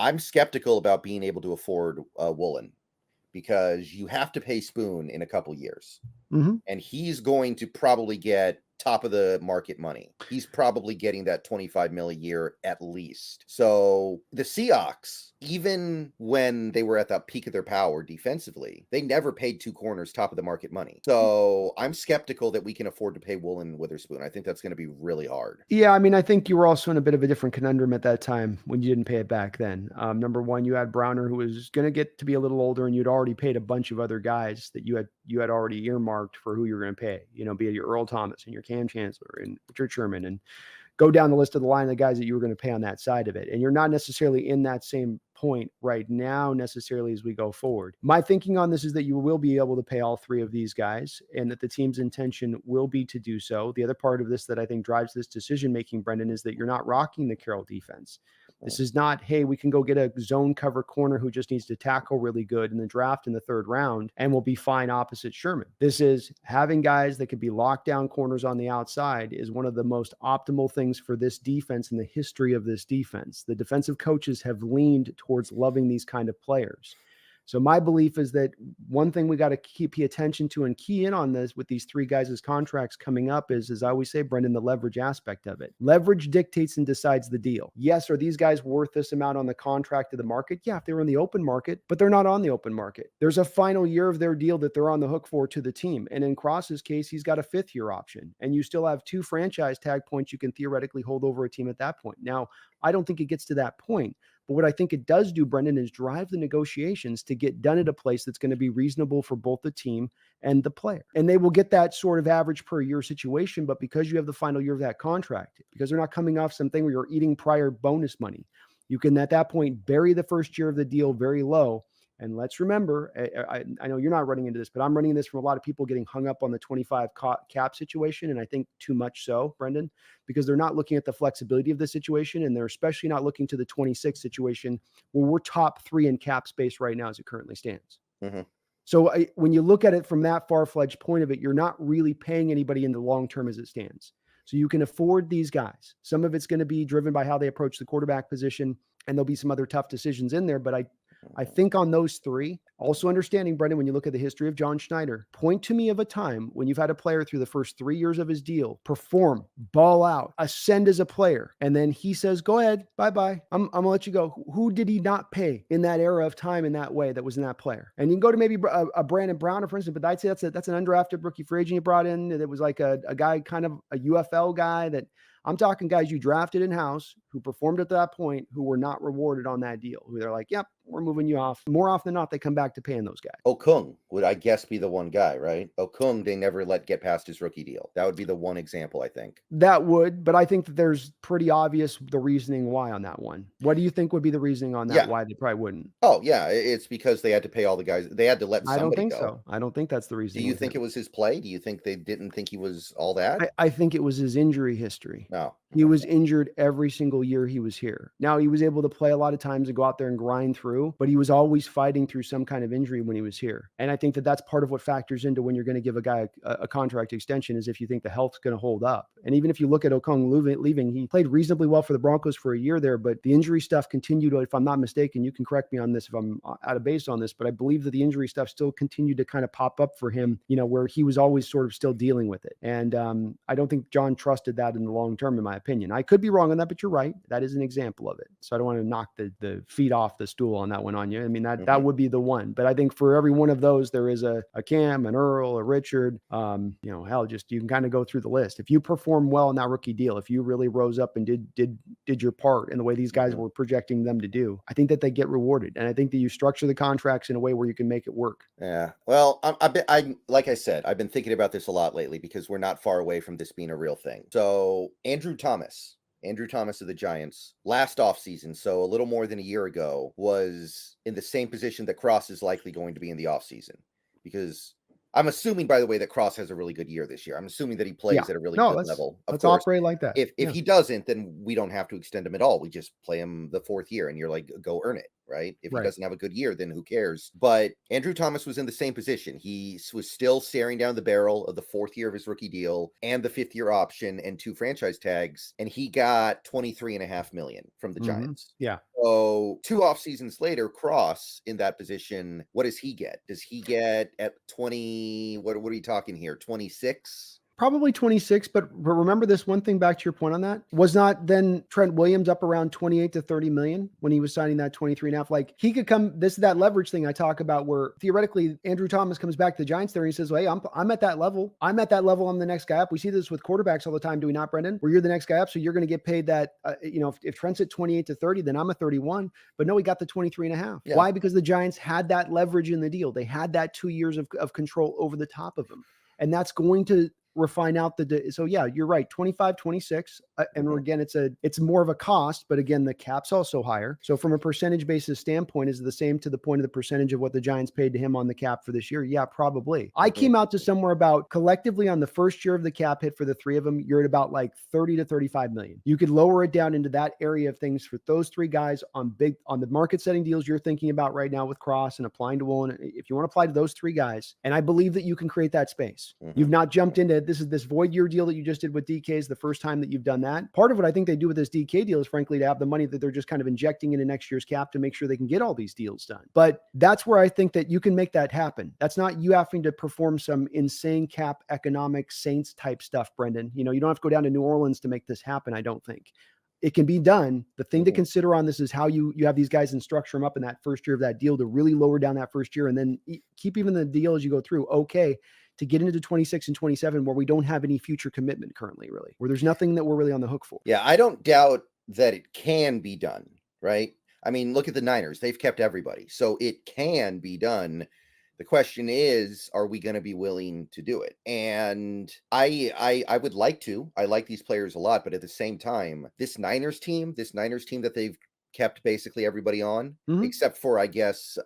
I'm skeptical about being able to afford Woolen because you have to pay Spoon in a couple years. Mm-hmm. And he's going to probably get top of the market money. He's probably getting that $25 million a year at least. So the Seahawks, even when they were at the peak of their power defensively, they never paid two corners top of the market money. So I'm skeptical that we can afford to pay Woolen and Witherspoon. I think that's going to be really hard. Yeah, I mean, I think you were also in a bit of a different conundrum at that time when you didn't pay it back then. Number one, you had Browner, who was going to get to be a little older, and you'd already paid a bunch of other guys that you had already earmarked for who you were going to pay. Be it your Earl Thomas and your Cam Chancellor and Richard Sherman, and go down the list of the line of the guys that you were going to pay on that side of it. And you're not necessarily in that same point right now necessarily as we go forward. My thinking on this is that you will be able to pay all three of these guys and that the team's intention will be to do so. The other part of this that I think drives this decision making, Brendan, is that you're not rocking the Carroll defense. This is not, hey, we can go get a zone cover corner who just needs to tackle really good in the draft in the third round and we'll be fine opposite Sherman. This is having guys that could be lockdown corners on the outside is one of the most optimal things for this defense in the history of this defense. The defensive coaches have leaned towards loving these kind of players. So my belief is that one thing we got to pay attention to and key in on this with these three guys' contracts coming up is, as I always say, Brendan, the leverage aspect of it. Leverage dictates and decides the deal. Yes, are these guys worth this amount on the contract of the market? Yeah, if they were in the open market, but they're not on the open market. There's a final year of their deal that they're on the hook for to the team. And in Cross's case, he's got a 5th year option. And you still have 2 franchise tag points you can theoretically hold over a team at that point. Now, I don't think it gets to that point. But what I think it does do, Brendan, is drive the negotiations to get done at a place that's going to be reasonable for both the team and the player. And they will get that sort of average per year situation. But because you have the final year of that contract, because they're not coming off something where you're eating prior bonus money, you can at that point bury the first year of the deal very low. And let's remember, I know you're not running into this, but I'm running into this from a lot of people getting hung up on the 25 cap situation. And I think too much so, Brendan, because they're not looking at the flexibility of the situation. And they're especially not looking to the 26 situation where we're top 3 in cap space right now as it currently stands. Mm-hmm. So when you look at it from that far-fledged point of it, you're not really paying anybody in the long term as it stands. So you can afford these guys. Some of it's going to be driven by how they approach the quarterback position. And there'll be some other tough decisions in there, but I think on those three, also understanding, Brendan, when you look at the history of John Schneider, point to me of a time when you've had a player through the first 3 years of his deal, perform, ball out, ascend as a player, and then he says, go ahead, bye-bye, I'm going to let you go. Who did he not pay in that era of time in that way that was in that player? And you can go to maybe a Brandon Browner, for instance, but I'd say that's an undrafted rookie free agent you brought in. That was like a guy, kind of a UFL guy that I'm talking guys you drafted in-house who performed at that point, who were not rewarded on that deal, who they're like, yep, we're moving you off. More often than not, they come back to paying those guys. Okung would, I guess, be the one guy, right? Okung, they never let get past his rookie deal. That would be the one example, I think. That would, but I think that there's pretty obvious the reasoning why on that one. What do you think would be the reasoning on that? Yeah. Why they probably wouldn't? Oh, yeah. It's because they had to pay all the guys. They had to let somebody go. I don't think so. I don't think that's the reason. Do you think it was his play? Do you think they didn't think he was all that? I think it was his injury history. No. He was injured every single year he was here. Now, he was able to play a lot of times and go out there and grind through, but he was always fighting through some kind of injury when he was here. And I think that that's part of what factors into when you're going to give a guy a contract extension is if you think the health's going to hold up. And even if you look at Okung leaving, he played reasonably well for the Broncos for a year there, but the injury stuff continued. If I'm not mistaken, you can correct me on this if I'm out of base on this, but I believe that the injury stuff still continued to kind of pop up for him, where he was always sort of still dealing with it. And I don't think John trusted that in the long term, in my opinion. I could be wrong on that, but you're right. That is an example of it. So I don't want to knock the feet off the stool on that one on you. I mean, that would be the one. But I think for every one of those, there is a Cam, an Earl, a Richard. Hell, just you can kind of go through the list. If you perform well in that rookie deal, if you really rose up and did your part in the way these guys were projecting them to do, I think that they get rewarded. And I think that you structure the contracts in a way where you can make it work. Yeah. Well, I like I said, I've been thinking about this a lot lately because we're not far away from this being a real thing. So Andrew Thomas of the Giants last offseason, so a little more than a year ago, was in the same position that Cross is likely going to be in the offseason. Because I'm assuming, by the way, that Cross has a really good year this year. I'm assuming that he plays at a really good level. Let's operate like that. If he doesn't, then we don't have to extend him at all. We just play him the 4th year and you're like, go earn it. right? If he Right. doesn't have a good year, then who cares? But Andrew Thomas was in the same position. He was still staring down the barrel of the 4th year of his rookie deal and the 5th year option and 2 franchise tags, and he got $23.5 million from the Giants. Yeah. So 2 off seasons later, Cross in that position, what does he get? Does he get at 20? What are you talking here? 26? Probably 26, but remember this one thing back to your point on that was not then Trent Williams up around 28 to 30 million when he was signing that 23.5. Like he could come, this is that leverage thing I talk about where theoretically Andrew Thomas comes back to the Giants there and he says, well, hey, I'm at that level. I'm at that level. I'm the next guy up. We see this with quarterbacks all the time. Do we not, Brendan? Where you're the next guy up. So you're going to get paid that, if Trent's at 28 to 30, then I'm a 31, but no, he got the 23.5. Yeah. Why? Because the Giants had that leverage in the deal. They had that 2 years of control over the top of him. And that's going to refine out so yeah, you're right. 25, 26. And again, it's more of a cost, but again, the cap's also higher. So from a percentage basis standpoint, is it the same to the point of the percentage of what the Giants paid to him on the cap for this year? Yeah, probably. I came out to somewhere about collectively on the first year of the cap hit for the 3 of them, you're at about like 30 to 35 million. You could lower it down into that area of things for those 3 guys on the market setting deals you're thinking about right now with Cross and applying to Woolen. If you want to apply to those 3 guys, and I believe that you can create that space. You've not jumped into this void year deal that you just did with DK is the first time that you've done that. Part of what I think they do with this DK deal is frankly to have the money that they're just kind of injecting into next year's cap to make sure they can get all these deals done. But that's where I think that you can make that happen. That's not you having to perform some insane cap economic Saints type stuff, Brendan. You don't have to go down to New Orleans to make this happen, I don't think. It can be done. The thing to consider on this is how you have these guys and structure them up in that first year of that deal to really lower down that first year and then keep even the deal as you go through. Okay. To get into 26 and 27 where we don't have any future commitment currently, really, where there's nothing that we're really on the hook for. Yeah, I don't doubt that it can be done, right? I mean, look at the Niners. They've kept everybody. So it can be done. The question is, are we going to be willing to do it? And I would like to. I like these players a lot, but at the same time, this Niners team that they've kept basically everybody on, except for, I guess,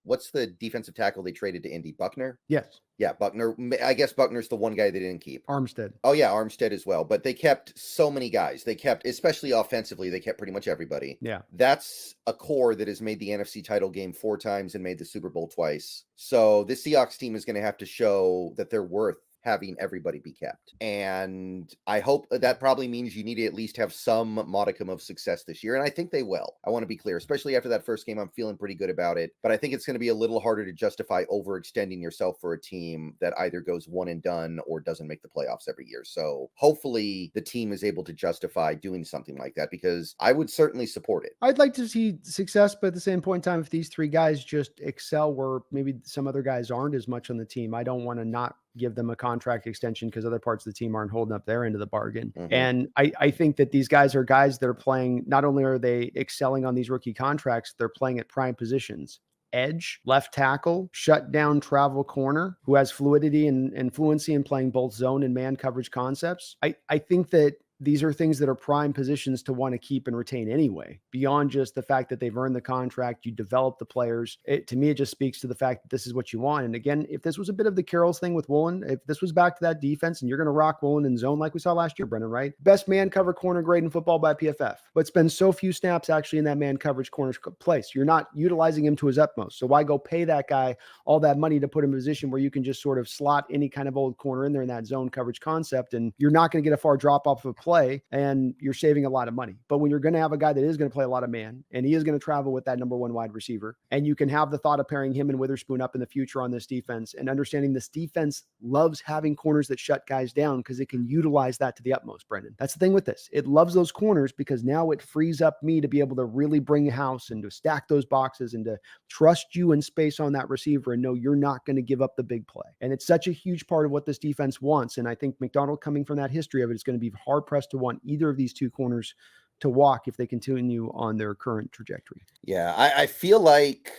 what's the defensive tackle they traded to Indy? Buckner? Yes. Yeah, Buckner. I guess Buckner's the one guy they didn't keep. Armstead. Oh, yeah, Armstead as well. But they kept so many guys. They kept, especially offensively, they kept pretty much everybody. Yeah. That's a core that has made the NFC title game 4 times and made the Super Bowl twice. So this Seahawks team is going to have to show that they're worth having everybody be kept. And I hope that probably means you need to at least have some modicum of success this year. And I think they will. I want to be clear, especially after that first game, I'm feeling pretty good about it. But I think it's going to be a little harder to justify overextending yourself for a team that either goes one and done or doesn't make the playoffs every year. So hopefully the team is able to justify doing something like that because I would certainly support it. I'd like to see success, but at the same point in time, if these 3 guys just excel where maybe some other guys aren't as much on the team, I don't want to not give them a contract extension because other parts of the team aren't holding up their end of the bargain. And I think that these guys are guys that are playing, not only are they excelling on these rookie contracts, they're playing at prime positions. Edge, left tackle, shut down travel corner, who has fluidity and fluency in playing both zone and man coverage concepts. I think that these are things that are prime positions to want to keep and retain anyway, beyond just the fact that they've earned the contract, you develop the players. To me, it just speaks to the fact that this is what you want. And again, if this was a bit of the Carroll's thing with Woolen, if this was back to that defense and you're going to rock Woolen in zone like we saw last year, Brendan, right? Best man cover corner grade in football by PFF, but spends so few snaps actually in that man coverage corner place. You're not utilizing him to his utmost. So why go pay that guy all that money to put him in a position where you can just sort of slot any kind of old corner in there in that zone coverage concept, and you're not going to get a far drop off of a play and you're saving a lot of money. But when you're going to have a guy that is going to play a lot of man and he is going to travel with that number 1 wide receiver, and you can have the thought of pairing him and Witherspoon up in the future on this defense and understanding this defense loves having corners that shut guys down because it can utilize that to the utmost, Brendan. That's the thing with this. It loves those corners because now it frees up me to be able to really bring a house and to stack those boxes and to trust you in space on that receiver and know you're not going to give up the big play. And it's such a huge part of what this defense wants. And I think Macdonald, coming from that history of it, is going to be hard pressed to want either of these 2 corners to walk if they continue on their current trajectory. Yeah, I feel like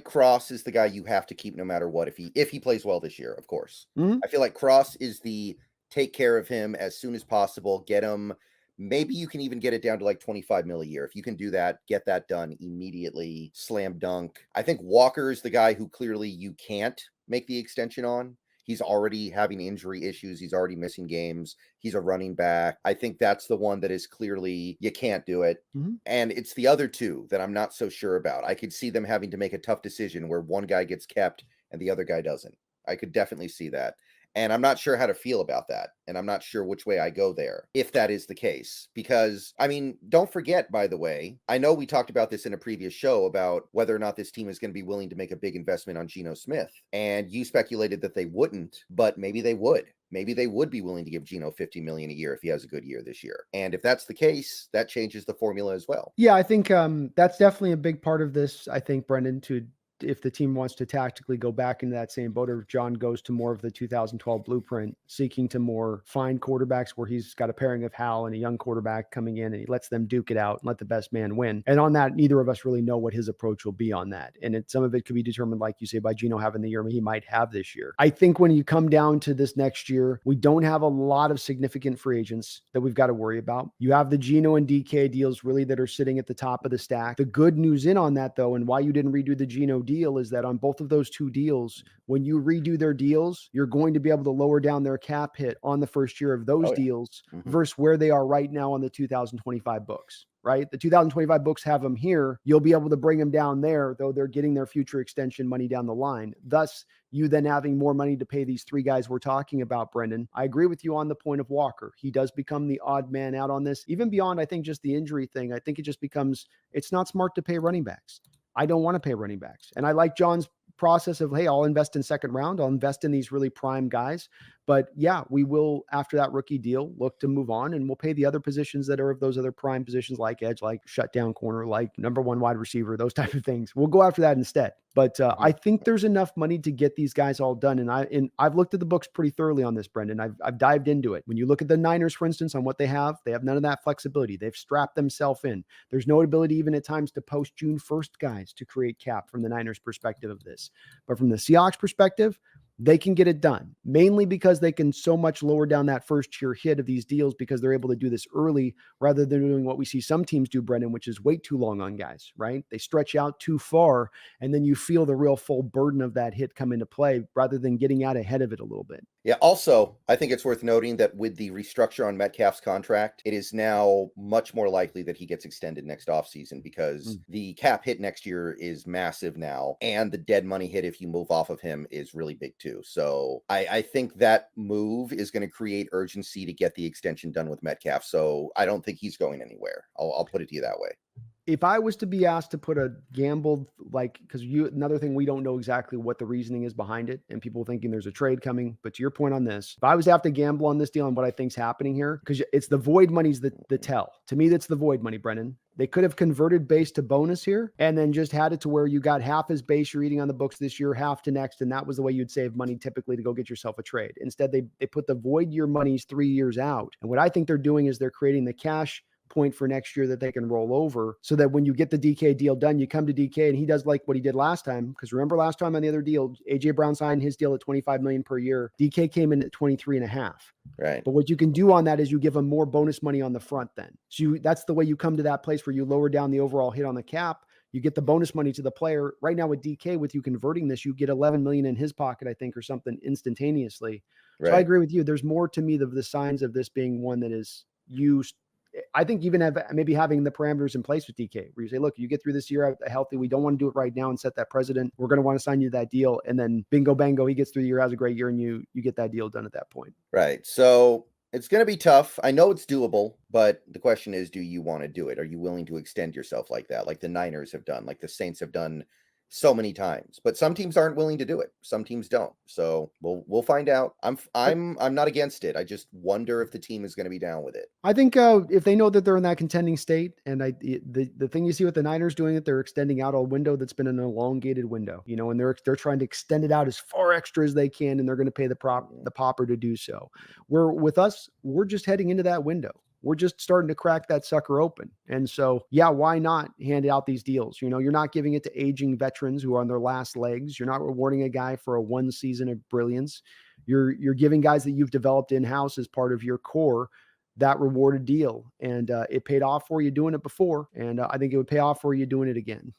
Cross is the guy you have to keep no matter what if he plays well this year, of course. I feel like Cross is the take care of him as soon as possible, get him. Maybe you can even get it down to like 25 mil a year. If you can do that, get that done immediately. Slam dunk. I think Walker is the guy who clearly you can't make the extension on. He's already having injury issues. He's already missing games. He's a running back. I think that's the one that is clearly you can't do it. Mhm. And it's the other two that I'm not so sure about. I could see them having to make a tough decision where one guy gets kept and the other guy doesn't. I could definitely see that. And I'm not sure how to feel about that. And I'm not sure which way I go there if that is the case. Because, I mean, don't forget, by the way, I know we talked about this in a previous show about whether or not this team is going to be willing to make a big investment on Geno Smith. And you speculated that they wouldn't, but maybe they would. Maybe they would be willing to give Geno $50 million a year if he has a good year this year. And if that's the case, that changes the formula as well. Yeah, I think that's definitely a big part of this. I think, Brendan, to if the team wants to tactically go back into that same boat, or if John goes to more of the 2012 blueprint, seeking to more find quarterbacks where he's got a pairing of Hal and a young quarterback coming in and he lets them duke it out and let the best man win. And on that, neither of us really know what his approach will be on that. And some of it could be determined, like you say, by Geno having the year he might have this year. I think when you come down to this next year, we don't have a lot of significant free agents that we've got to worry about. You have the Geno and DK deals really that are sitting at the top of the stack. The good news in on that, though, and why you didn't redo the Geno deal is that on both of those two deals, when you redo their deals, you're going to be able to lower down their cap hit on the first year of those deals versus where they are right now on the 2025 books. Right? The 2025 books have them here. You'll be able to bring them down there, though they're getting their future extension money down the line. Thus, you then having more money to pay these three guys we're talking about, Brendan. I agree with you on the point of Walker. He does become the odd man out on this. Even beyond, I think, just the injury thing, I think it just becomes, it's not smart to pay running backs. I don't want to pay running backs. And I like John's process of, hey, I'll invest in second round. I'll invest in these really prime guys. But yeah, we will, after that rookie deal, look to move on, and we'll pay the other positions that are of those other prime positions, like edge, like shutdown corner, like number one wide receiver, those type of things. We'll go after that instead. But I think there's enough money to get these guys all done. And I've looked at the books pretty thoroughly on this, Brendan. I've dived into it. When you look at the Niners, for instance, on what they have none of that flexibility. They've strapped themselves in. There's no ability even at times to post June 1st guys to create cap from the Niners perspective of this. But from the Seahawks perspective, they can get it done, mainly because they can so much lower down that first year hit of these deals because they're able to do this early rather than doing what we see some teams do, Brendan, which is wait too long on guys, right? They stretch out too far, and then you feel the real full burden of that hit come into play rather than getting out ahead of it a little bit. Yeah. Also, I think it's worth noting that with the restructure on Metcalf's contract, it is now much more likely that he gets extended next offseason because the cap hit next year is massive now, and the dead money hit if you move off of him is really big too. So I think that move is going to create urgency to get the extension done with Metcalf. So I don't think he's going anywhere. I'll put it to you that way. If I was to be asked to put a gamble, like, because another thing, we don't know exactly what the reasoning is behind it, and people thinking there's a trade coming. But to your point on this, if I was to have to gamble on this deal and what I think's happening here, because it's the void money's the tell. To me, that's the void money, Brennan. They could have converted base to bonus here and then just had it to where you got half as base you're eating on the books this year, half to next. And that was the way you'd save money typically to go get yourself a trade. Instead, they put the void year monies 3 years out. And what I think they're doing is they're creating the cash point for next year that they can roll over so that when you get the DK deal done, you come to DK and he does like what he did last time. Because remember last time on the other deal, AJ Brown signed his deal at $25 million per year. DK came in at 23.5. Right. But what you can do on that is you give them more bonus money on the front then. So that's the way you come to that place where you lower down the overall hit on the cap. You get the bonus money to the player. Right now with DK, with you converting this, you get 11 million in his pocket, I think, or something instantaneously. Right. So I agree with you. There's more to me of the signs of this being one that is used. I think even maybe having the parameters in place with DK, where you say, look, you get through this year healthy. We don't want to do it right now and set that precedent. We're going to want to sign you that deal. And then bingo, bango, he gets through the year, has a great year, and you get that deal done at that point. Right. So it's going to be tough. I know it's doable, but the question is, do you want to do it? Are you willing to extend yourself like that? Like the Niners have done, like the Saints have done so many times, but some teams aren't willing to do it. Some teams don't. So we'll find out. I'm not against it. I just wonder if the team is going to be down with it. I think if they know that they're in that contending state, and the thing you see with the Niners doing it, they're extending out a window that's been an elongated window, and they're trying to extend it out as far extra as they can, and they're going to pay the popper to do so. With us, we're just heading into that window. We're just starting to crack that sucker open. And so, yeah, why not hand out these deals? You're not giving it to aging veterans who are on their last legs. You're not rewarding a guy for a one season of brilliance. You're giving guys that you've developed in-house as part of your core that rewarded deal. And it paid off for you doing it before. And I think it would pay off for you doing it again.